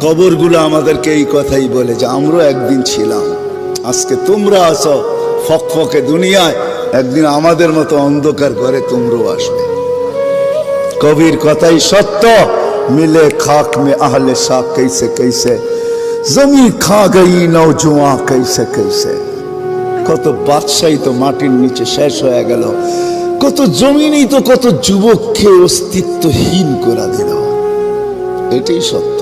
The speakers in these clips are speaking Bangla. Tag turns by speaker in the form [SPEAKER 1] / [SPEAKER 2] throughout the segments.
[SPEAKER 1] কবরগুলো আমাদেরকে এই কথাই বলে যে আমরা একদিন ছিলাম, আজকে তোমরা আসো ফকফকে দুনিয়ায়, একদিন আমাদের মতো অন্ধকার করে তোমরাও আসবে। কবির কথাই সত্য, মিলে খাক মে আহলে শাক कैसे कैसे জমি খা গই নওজোয়া कैसे कैसे। কত বাদশাহী তো মাটির নিচে শেষ হয়ে গেল, কত জমিনই তো কত যুবককে অস্তিত্বহীন করে দিল। এটাই সত্য।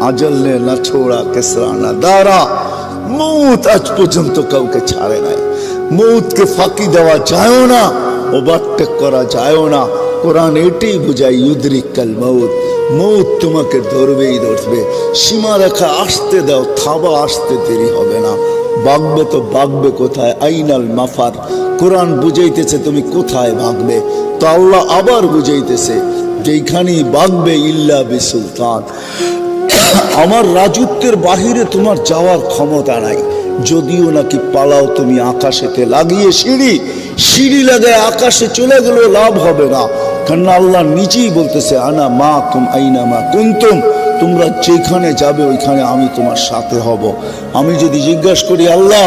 [SPEAKER 1] আজল নে না ছোড়া কেসরা না দারা, মৌত আজ পর্যন্ত কাউকে ছাড়ে নাই। মৌতকে ফাঁকি দেওয়া যায় না, ওভারটেক করা যায় না। কোরআন এটাই বুঝায় ইউদরিকাল মৌত, মৌত তোমাকে ধরবেই ধরবে। সীমা রেখা আসতে দাও, থাবা আসতে দেরি হবে না। ভাগবে তো ভাগবে কোথায়, আইনাল মাফার। কোরআন বুঝাইতেছে তুমি কোথায় ভাগবে, তো আল্লাহ আবার বুঝাইতেছে যেখানেই ভাগবে ইল্লা বিসুলতান, আমার রাজত্বের বাহিরে তোমার যাওয়ার ক্ষমতা নাই। যদিও নাকি পালাও তুমি আকাশেতে লাগিয়ে সিঁড়ি, সিঁড়ি লাগায় আকাশে চলে গেলেও লাভ হবে না, কারণ আল্লাহ নিজেই বলতেছে আনা মা কুম আইনা মা কুনতুম, তোমরা যেখানে যাবে ওইখানে আমি তোমার সাথে হব। আমি যদি জিজ্ঞাসা করি আল্লাহ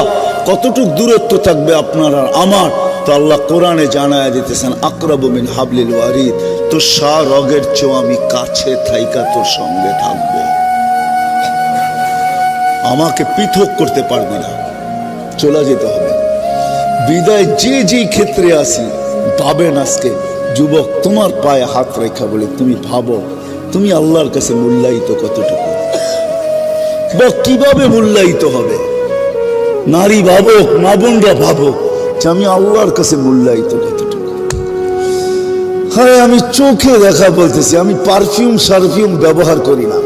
[SPEAKER 1] কতটুক দূরত্ব থাকবে আপনার আর আমার, তো আল্লাহ কোরআনে জানায় দিতেছেন আকরাবু মিন হাবলিল ওয়ারিদ, তো সা রগের চেয়েও আমি কাছে থাইকা তোর সঙ্গে থাকবো। আমাকে পৃথক করতে পারবি না, চলে যেতে হবে। বিদায় যে যেই ক্ষেত্রে আসি ভাবেন, আজকে যুবক তোমার পায়ে হাত রেখা বলে তুমি ভাবো তুমি আল্লাহর কাছে মূল্যায়িত কতটুকু, বা কিভাবে মূল্যায়িত হবে। নারী ভাবুক, মা বোনরা ভাবুক যে আমি আল্লাহর কাছে মূল্যায়িত কতটুকু। হ্যাঁ, আমি চোখে দেখা বলতেছি, আমি পারফিউম সারফিউম ব্যবহার করি না,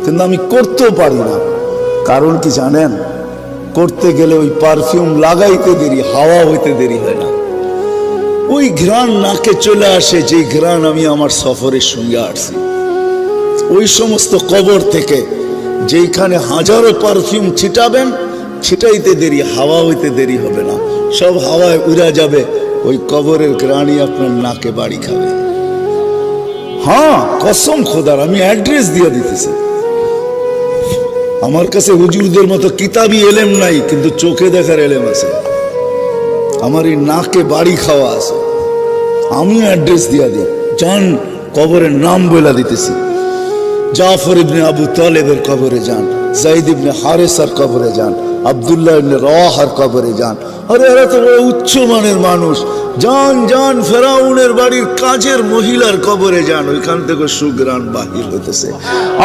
[SPEAKER 1] কিন্তু আমি করতেও পারি না। কারণ কি জানেন, করতে গেলে ওই পারফিউম লাগাইতে দেরি, হাওয়া হইতে দেরি হয় না। ওই ঘ্রাণ নাকে চলে আসে, যে ঘ্রাণ আমি আমার সফরের সঙ্গে আসছি। ওই সমস্ত কবর থেকে যেখানে হাজারো পারফিউম ছিটাবেন, ছিটাইতে দেরি, হাওয়া হইতে দেরি হবে না, সব হাওয়ায় উড়া যাবে। ওই কবরের ঘ্রাণই আপনার নাকে বাড়ি খাবে। হ্যাঁ, কসম খোদার, আমি অ্যাড্রেস দিয়ে দিতেছি। আমার কাছে হুজুরদের মতো কিতাবি এলেম নাই, কিন্তু চোখে দেখার এলেম আছে। আমার এই নাকে বাড়ি খাওয়া আছে। আমি অ্যাড্রেস দিয়া দিই, যান কবরের নাম বলে দিতেছি। জাফর ইবনে আবু তালেবের কবরে যান, যায়েদ ইবনে হারেসার কবরে যান, আব্দুল্লাহ ইবনে রাওয়াহার কবরে যান। আরে এরা তো বড় উচ্চ মানের মানুষ। যান যান ফেরাউনের বাড়ির কাজের মহিলার কবরে যান, ওইখান থেকে সুগ্রাণ বাহির হইতেছে।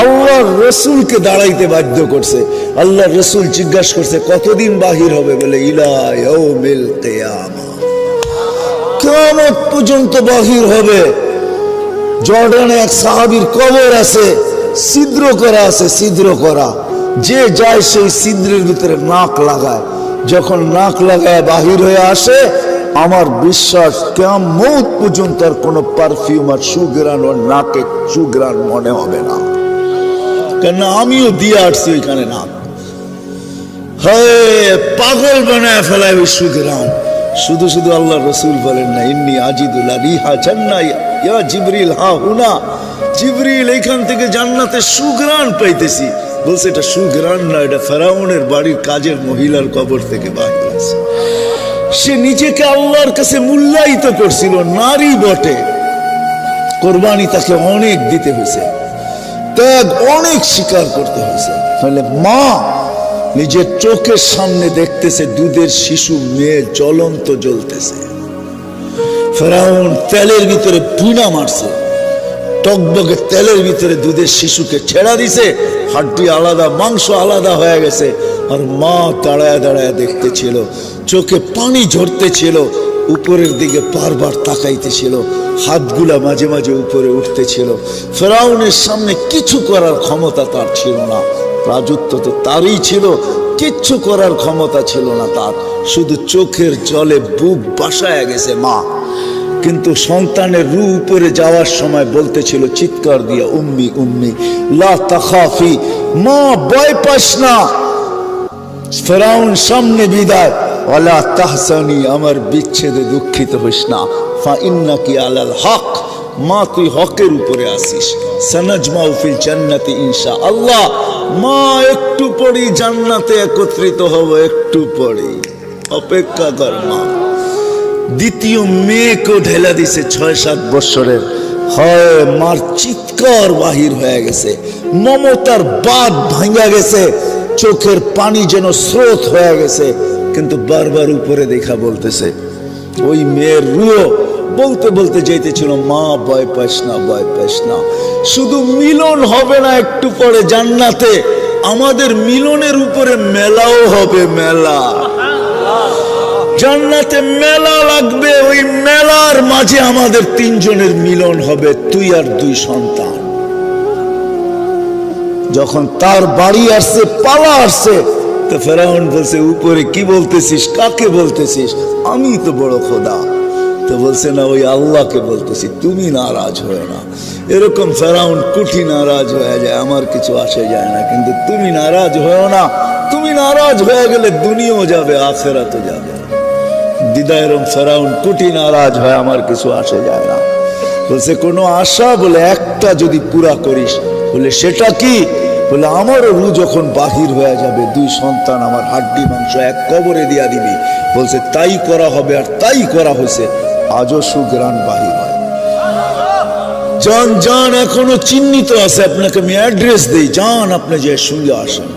[SPEAKER 1] আল্লাহর রসুলকে দাঁড়াইতে বাধ্য করছে। আল্লাহর রসুল জিজ্ঞাসা করছে কতদিন বাহির হবে, বলে ইলা ইয়াউমিল কিয়ামা, কিয়ামত পর্যন্ত বাহির হবে। জর্ডানে এক সাহাবীর কবর আছে, ছিদ্র করা আছে, ছিদ্র করা। যে যায় সেই ছিদ্রের ভিতরে নাক লাগায়, যখন নাক লাগায় বাহির হয়ে আসে, আমার বিশ্বাস কিয়ামত পর্যন্ত আর কোনো পারফিউম আর সুগ্রাণ ওর নাকে সুগ্রাণ মনে হবে না, কেন আমিও দিয়ে আসছি ওইখানে নাক। হ্যাঁ, পাগল বানায় ফেলায় ওই সুগ্রাণ। শুধু শুধু আল্লাহ রসুল বলেন না ইন্নী আজিদুল্লাহ রিহা জান্নাহ ইয়া জিবরিল হা হুনা, জিবরিল এইখান থেকে জান্নাতের সুগ্রাণ পাইতেছি। বলছে এটা সুগ্রাণ না, এটা ফেরাউনের বাড়ির কাজের মহিলার কবর থেকে বাহির আছে। সে নিজেকে আল্লাহর কাছে মূল্যায়িত করছিল, নারী বটে। কোরবানি তাকে অনেক দিতে হয়েছে, ত্যাগ অনেক স্বীকার করতে হয়েছে। তাহলে মা নিজের চোখের সামনে দেখতেছে দুধের শিশু মেয়ে জ্বলন্ত জ্বলতেছে। ফেরাউন তেলের ভিতরে পুনা মারছে, টকবকে তেলের ভিতরে দুধের শিশুকে ছেড়া দিছে, হাড্ডি আলাদা, মাংস আলাদা হয়ে গেছে। আর মা দাঁড়ায় দাঁড়ায় দেখতেছিল, চোখে পানি ঝরতেছিল, উপরের দিকে বারবার তাকাইতেছিল, হাতগুলা মাঝে মাঝে উপরে উঠতেছিল। ফেরাউনের সামনে কিছু করার ক্ষমতা তার ছিল না, রাজত্ব তো তারই ছিল, কিচ্ছু করার ক্ষমতা ছিল না তার। শুধু চোখের জলে বুক বাসায় গেছে মা। কিন্তু সন্তানের রূহ উপরে যাওয়ার সময় বলতেছিল চিৎকার দিয়ে, উম্মি উম্মি লা তাখাফি, মা ভয় পাস না, ফেরাউন সামনে বিদায়, ওয়ালা তাহসানি, আমার বিচ্ছেদে দুঃখিত হইস না, ফা ইন্নাকি আলাল হক, মা তুই হকের উপরে আসিস, সানাজমাউ ফিল জান্নাতি ইনশাআল্লাহ। মা একটু পরেই জান্নাতে একত্রিত হব, একটু পরেই, অপেক্ষা কর মা। দ্বিতীয় মেয়েকেও ঢেলা দিছে 6-7 বছরের। হয় মার চিৎকার বাহির হয়ে গেছে, মমতার বাঁধ ভাঙা গেছে, চোখের পানি যেন স্রোত হয়ে গেছে, কিন্তু বারবার উপরে দেখা বলতেছে। ওই মেয়ের রুহ বলতে বলতে যাইতেছিল, মা ভয় পাস না, ভয় পাস না, শুধু মিলন হবে না একটু পরে জান্নাতে, আমাদের মিলনের উপরে মেলাও হবে, মেলা। জান্নাতে মেলা লাগবে, ওই মেলার মাঝে আমাদের 3 জনের মিলন হবে, তুই আর 2 সন্তান। যখন তার বাড়ি আসছে, পালা আসছে, তো ফেরাউন বলছে, উপরে কি বলতেছিস, কাকে বলতেছিস? আমি তো বড় খোদা। তো বলছে, না, ওই আল্লাহকে বলতেছি, তুমি নারাজ হয়ে না। এরকম ফেরাউন কুঠি নারাজ হয়ে যায়, আমার কিছু আসে যায় না, কিন্তু তুমি নারাজ হয়েও না। তুমি নারাজ হয়ে গেলে দুনিয়াও যাবে, আখেরাতও যাবে। দিদায়রম ফেরাউন কুঠি নারাজ হয়, আমার কিছু আসে যায় না। বলছে, কোনো আশা? বলে, একটা যদি পুরা করিস। বলে, সেটা কি? বলে, আমারও রু যখন বাহির হয়ে যাবে, 2 সন্তান আমার হাড্ডি মাংস এক কবরে দিয়া দিবি। বলছে, তাই করা হবে, আর তাই করা হয়েছে। আজও সুগ্রাণ বাহির হয়। যান যান, এখনো চিহ্নিত আছে, আপনাকে আমি অ্যাড্রেস দেই, যান আপনি যে শুনলে আসেন।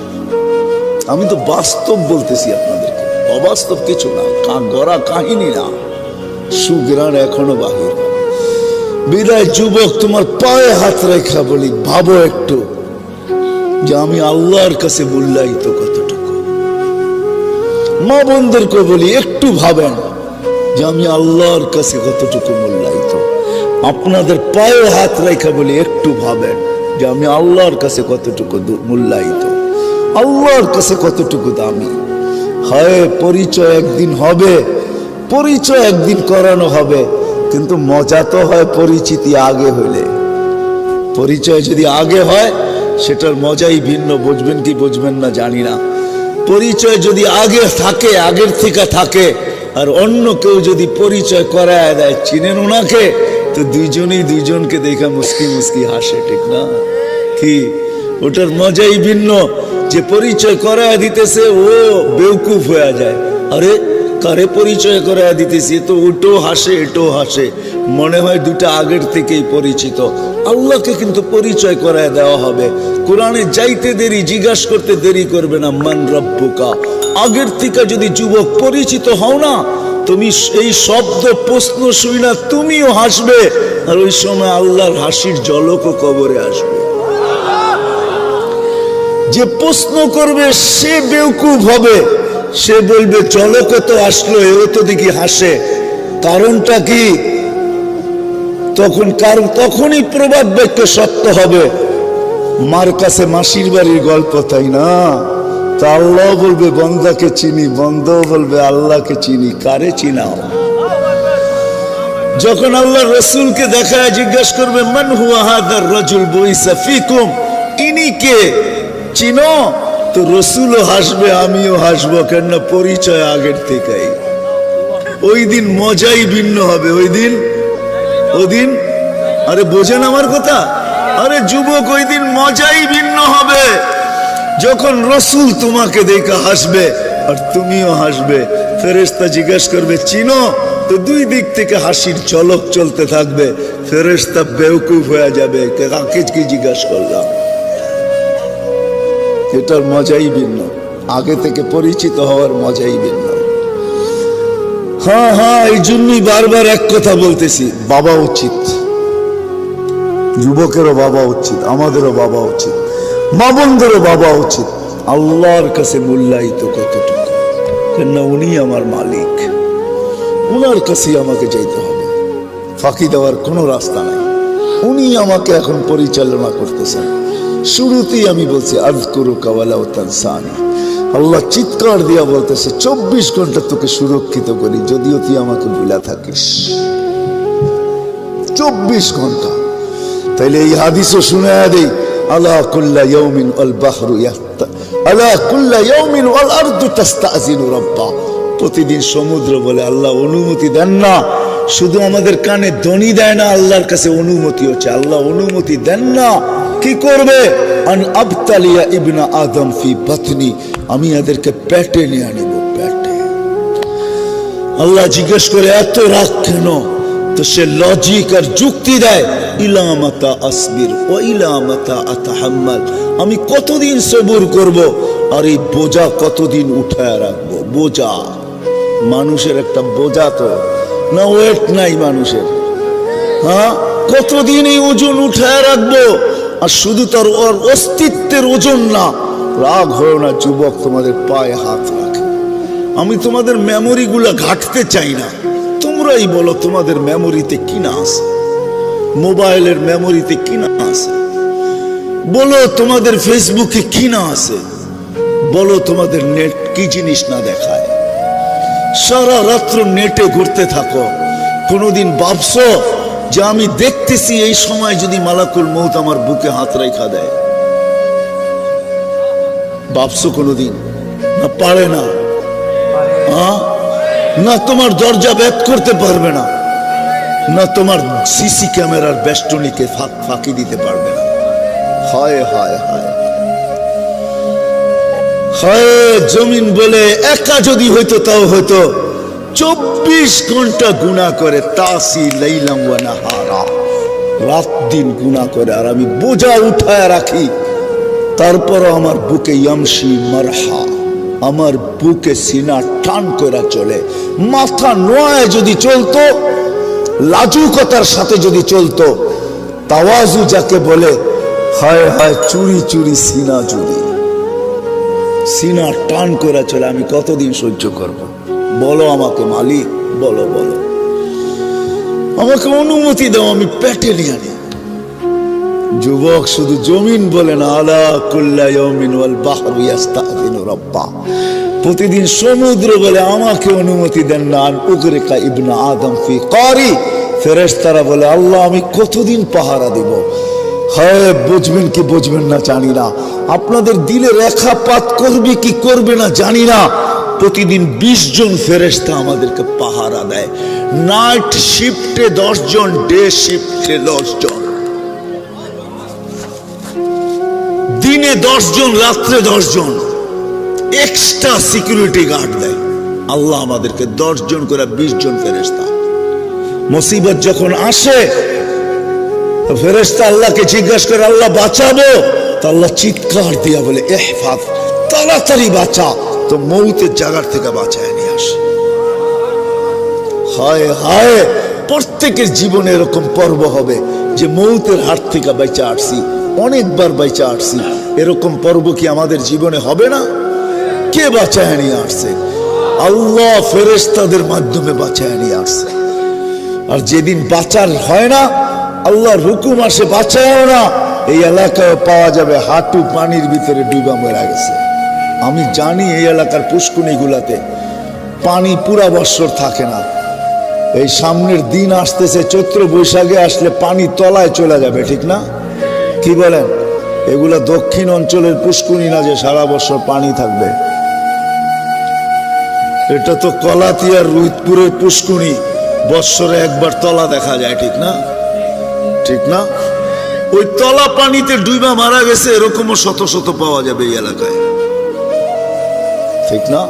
[SPEAKER 1] আমি তো বাস্তব বলতেছি আপনাদেরকে, অবাস্তব কিছু না, গড়া কাহিনী না। সুগ্রাণ এখনো বাহির হয়। বিদায় যুবক, তোমার পায়ে হাত রেখা বলি, ভাবো একটু যে আমি আল্লাহর কাছে মূল্যায়িত কতটুকু। মা বোনদেরকে বলি, একটু ভাবেন যে আমি আল্লাহর কাছে কতটুকু মূল্যায়িত। আপনাদের পায়ে হাত রেখা বলি, একটু ভাবেন যে আমি আল্লাহর কাছে কতটুকু মূল্যায়িত, আল্লাহর কাছে কতটুকু দামি। হয় পরিচয় একদিন হবে, পরিচয় একদিন করানো হবে, কিন্তু মজা তো হয় পরিচিতি আগে হইলে। পরিচয় যদি আগে হয়, সেটার মজাই ভিন্ন। বুঝবেন কি বুঝবেন না জানি না। পরিচয় যদি আগে থাকে, আগের থেকে থাকে, আর অন্য কেউ যদি পরিচয় করায় দেয়, চিনেন ওনাকে, তো দুইজনেই দুইজনকে দেখা মুস্কি মুস্কি হাসে, ঠিক না? কি, ওটার মজাই ভিন্ন। যে পরিচয় করায় দিতেছে, ও বেউকুফ হয়ে যায়। আরে কারে পরিচয় করায় দিতেছি, তো ওটাও হাসে, এটাও হাসে, মনে হয় দুটা আগের থেকেই পরিচিত। আল্লাহকে কিন্তু পরিচয় করায় দেওয়া হবে। কোরআনে যাইতে দেরি, জিজ্ঞাসা করতে দেরি করবে না, মান রব্বুকা। আগের থেকে যদি যুবক পরিচিত হও না, তুমি এই শব্দ প্রশ্ন শুই না, তুমিও হাসবে, আর ওই সময় আল্লাহর হাসির ঝলকও কবরে আসবে। যে প্রশ্ন করবে সে বেউকুফ হবে, সে বলবে ঝলক তো আসলো, এও তো দেখি হাসে, কারণটা কি? তখনই প্রবাদ বাক্য সত্য হবে। মার কাছে মাসির বাড়ির গল্প, তাই না? তা আল্লাহ বলবে বন্দাকে চিনি, বন্দাও বলবে আল্লাহকে চিনি। কারে চিনাও? যখন আল্লাহ রসুলকে দেখায় জিজ্ঞাসা করবে, মান হুয়া হাদার রাজুল বুইসা ফিকুম, ইনি কে, চিনো? তো রসুলও হাসবে, আমিও হাসবো, কেন পরিচয় আগের থেকেই। ওই দিন মজাই ভিন্ন হবে। ওই দিন আরে বোঝেন আমার কথা? আরে যুবক, ওই দিন মজাই ভিন্ন হবে, যখন রসুল তোমাকে দেখে হাসবে আর তুমিও হাসবে। ফেরেশতা জিজ্ঞাসা করবে, চিনো? তো 2 দিক থেকে হাসির ঝলক চলতে থাকবে। ফেরেশতা বেউকুফ হয়ে যাবে, কাকে কি জিজ্ঞাসা করলাম। এটার মজাই ভিন্ন, আগে থেকে পরিচিত হওয়ার মজাই ভিন্ন। হ্যাঁ হ্যাঁ, এই জন্যই বারবার এক কথা বলতেছি, বাবা উচিত, যুবকেরও বাবা উচিত, আমাদেরও বাবা উচিত, মা বোনদেরও বাবা উচিত। আল্লাহর কাছে মূল্যায়িত কতটুকু, কেননা উনি আমার মালিক, উনার কাছেই আমাকে যাইতে হবে, ফাঁকি দেওয়ার কোনো রাস্তা নাই। উনি আমাকে এখন পরিচালনা করতেছেন। শুরুতেই আমি বলছি, আযকুরুকা ওয়ালা তানসানি। আল্লাহ চিৎকার দিয়া বলতেছে, 24 ঘন্টা তোকে সুরক্ষিত করি, যদিও তুই আমাকে ভুলা থাকিস। 24 ঘন্টা। তাইলে এই হাদিসও শুনে দেই, আলা কুল্লা ইয়াউমিন ওয়াল বাহরু ইয়াহতা, আলা কুল্লা ইয়াউমিন ওয়াল আরদু তাস্তাযিনু রাব্বা। প্রতিদিন সমুদ্র বলে আল্লাহ অনুমতি দেন না, শুধু আমাদের কানে ধ্বনি দেয় না, আল্লাহর কাছে অনুমতি হচ্ছে, আল্লাহ অনুমতি দেন না। কি করবে? আন আবতালিয়া ইবনা আদম ফি বাতনি, আমি এদেরকে পেটে নিয়ে আনিব, পেটে। আল্লাহ জিজ্ঞেস করে এত রাগ কেন? তো সে লজিক আর যুক্তি দেয়, ইলা মাতা আসবির ও ইলা মাতা আতাহাম্মাল, আমি কতদিন সবুর করব, আর এই বোঝা কতদিন উঠায় রাখবো? বোঝা, মানুষের একটা বোঝা তো না, ওয়েট নাই মানুষের। হ্যাঁ, কতদিন এই ওজন উঠায় রাখবো? আর শুধু তার ওর অস্তিত্বের ওজন না। রাগ হয় না যুবক, তোমাদের পায়ে হাত রাখে। আমি তোমাদের মেমোরি গুলা ঘাটতে চাই না, তোমরাই বলো তোমাদের মেমোরিতে কি না আছে, মোবাইলের মেমোরিতে কি না আছে, বলো তোমাদের ফেসবুকে কি না আছে, বলো তোমাদের নেট কি জিনিস না দেখায়। সারা রাত্র নেটে ঘুরতে থাকো, কোনোদিন ভাবছো যে আমি দেখতেছি এই সময় যদি মালাকুল মউত আমার বুকে হাত রেখা দেয়? ভাবছো কোনোদিন? না, পারে না। না তোমার দরজা ভেদ করতে পারবে না, না তোমার সিসি ক্যামেরার বেষ্টনীকে ফাঁকি দিতে পারবে না। হায় হায় হায় হায়, জমিন বলে একা যদি হইতো তাও হয়তো 24 ঘন্টা গুনাহ করে, তাসি লাইলাম ওয়া নাহারা, রাত দিন গুনাহ করে, আর আমি বোঝা উঠায় রাখি। তারপরও আমার বুকে ইয়ামশি মারহা, আমার বুকে সিনা টান করে চলে। মাথা নোয়ায় যদি চলতো, লাজুকতার সাথে যদি চলতো, তাওয়াজু যাকে বলে, হায় হায় চুরি চুরি সিনা চুরি, সিনা টান করে চলে। আমি কতদিন সহ্য করব? বলো আমাকে মালিক, বলো বলো, আমাকে অনুমতি দাও, আমি পেটে নিয়ে আনি। যুবক শুধু জমিন বলে না, আলা কুল্লা ইয়াউমিন ওয়াল বাহরু ইস্তাযিনু রাব্বা, প্রতিদিন সমুদ্র বলে আমাকে অনুমতি দেন না। আন উগরিকা ইবনা আদম ফি কারি, ফেরেশতারা বলে আল্লাহ আমি কতদিন পাহারা দেব? হ্যাঁ, বুঝবেন কি বুঝবেন না জানি না, আপনাদের দিলে রেখাপাত করবে কি করবে না জানি না। প্রতিদিন 20 জন ফেরেশতা আমাদেরকে পাহারা দেয়। নাইট শিফটে 10 জন, ডে শিফটে 10 জন, দিনে 10 জন, রাত্রে 10 জন, এক্সট্রা সিকিউরিটি গার্ড দেয় আল্লাহ আমাদেরকে। 10 জন করে 20 জন ফেরেশতা। মুসিবত যখন আসে, ফেরেশতা আল্লাহকে জিজ্ঞাসা করে আল্লাহ বাঁচাবো? তো আল্লাহ চিৎকার দিয়া বলে ইহফাজ, তাড়াতাড়ি বাঁচা, তো মৌতের জায়গার থেকে বাঁচায় নিয়ে আসে। হায় হায়, প্রত্যেকের জীবনে এরকম পর্ব হবে যে মৌতের হাত থেকে বেঁচে আসছি, অনেকবার বেঁচে আসছি। এরকম পর্ব কি আমাদের জীবনে হবে না? কে বাঁচায় নিয়ে আসছে? আল্লাহ ফেরেশতাদের মাধ্যমে বাঁচায় নিয়ে আসছে। আর যেদিন বাঁচার হয় না, আল্লাহর হুকুম আসে বাঁচায়ও না, এই এলাকায় পাওয়া যাবে হাঁটু পানির ভিতরে ডুবা মারা গেছে। আমি জানি এই এলাকার পুষ্কুনি গুলাতে পানি পুরা বৎসর থাকে না। এই সামনের দিন আসতেছে, চৈত্র বৈশাখে আসলে পানি তলায় চলে যাবে, ঠিক না? কি বলেন? এগুলা দক্ষিণ অঞ্চলের পুষ্কুনি না যে সারা বছর পানি থাকবে। এটা তো কলাতিয়ার রুইতপুরের পুষ্কুনি, বৎসরে একবার তলা দেখা যায়, ঠিক না? ঠিক না? ওই তলা পানিতে ডুবা মারা গেছে এরকমও শত শত পাওয়া যাবে এই এলাকায়, ঠিক না?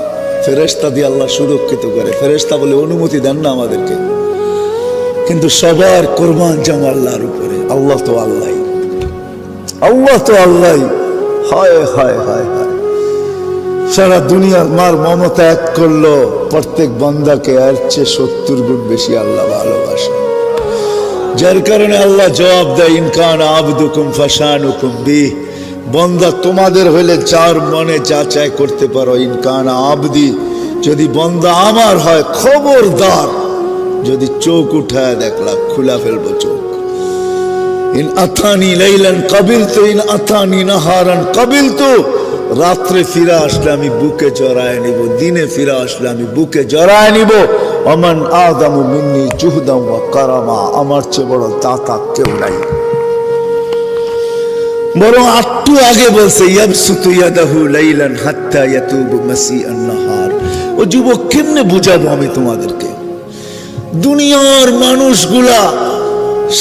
[SPEAKER 1] ফেরেশতা দিয়ে আল্লাহ সুরক্ষিত করে। ফেরেশতা বলে অনুমতি দেন না আমাদেরকে, কিন্তু সবার কোরবান জামা আল্লাহর উপরে। আল্লাহ তো আল্লাহ, আল্লাহ তো আল্লাহ। হায় হায় হায় হায়, সারা দুনিয়ার মার মমতা এক করলো, প্রত্যেক বান্দাকে এর চেয়ে 70 গুণ বেশি আল্লাহ ভালোবাসে। যার কারণে আল্লাহ জবাব দেয়, ইনকান আবদুকুম ফাশানুকুম বিহ, বান্দা তোমাদের হইলে যার মনে যা চায় করতে পারো। ইনকান আবদি, যদি বান্দা আমার হয়, খবরদার যদি চোখ উঠায় দেখলা খুলা ফেলবো চোখ। ইন আতানি লাইলান কাবিলতু, ইন আতানি নাহারান কাবিলতু, রাত্রে ফিরে আসলে আমি বুকে জড়ায় নিব, দিনে ফিরে আসলে আমি বুকে জড়ায় নিব। ওমান আদামু মিন্নি জুহদাম ওয়া কারামা, আমার চেয়ে বড় দাতা কেউ নাই। বরং একটু আগে বলছে ইয়াবসুতু ইয়াদাহু লাইলান হাত্তা ইয়াতুবু মাসিআন নাহার, ও যুবক কেমনে বুঝাবো আমি তোমাদেরকে? দুনিয়ার মানুষগুলা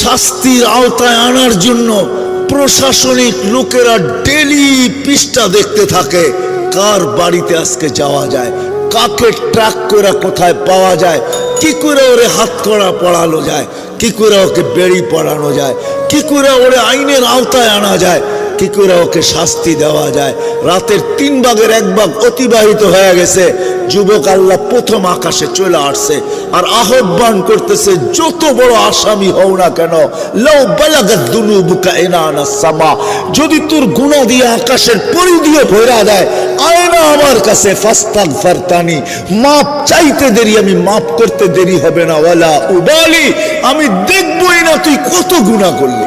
[SPEAKER 1] শাস্তির আওতায় আনার জন্য প্রশাসনিক লোকেরা ডেলি পৃষ্ঠা দেখতে থাকে, কার বাড়িতে আজকে যাওয়া যায়, কাকে ট্র্যাক করে কোথায় পাওয়া যায়, কি করে ওরে হাত করা পড়ানো যায়, কি করে ওকে বেড়ি পড়ানো যায়, কি করে ওরে আইনের আওতায় আনা যায়, কি করে ওকে শাস্তি দেওয়া যায়। রাতের 3 ভাগের 1 ভাগ অতিবাহিত হয়ে গেছে, যুবক আল্লাহ প্রথম আকাশে চলে আসছে আর আহ্বান করতেছে, যত বড় আসামি হও না কেন, লাউ বালাগাত দুনুবুকা ইনানা সামা, যদি তোর গুনাহ দিয়ে আকাশের পরিধিও ভরা যায়, আয় না আমার কাছে, ফাস্তাগফিরতানি, মাপ চাইতে দেরি, আমি মাপ করতে দেরি হবে না, ওয়ালা উবালি, আমি দেখবই না তুই কত গুনাহ করলি।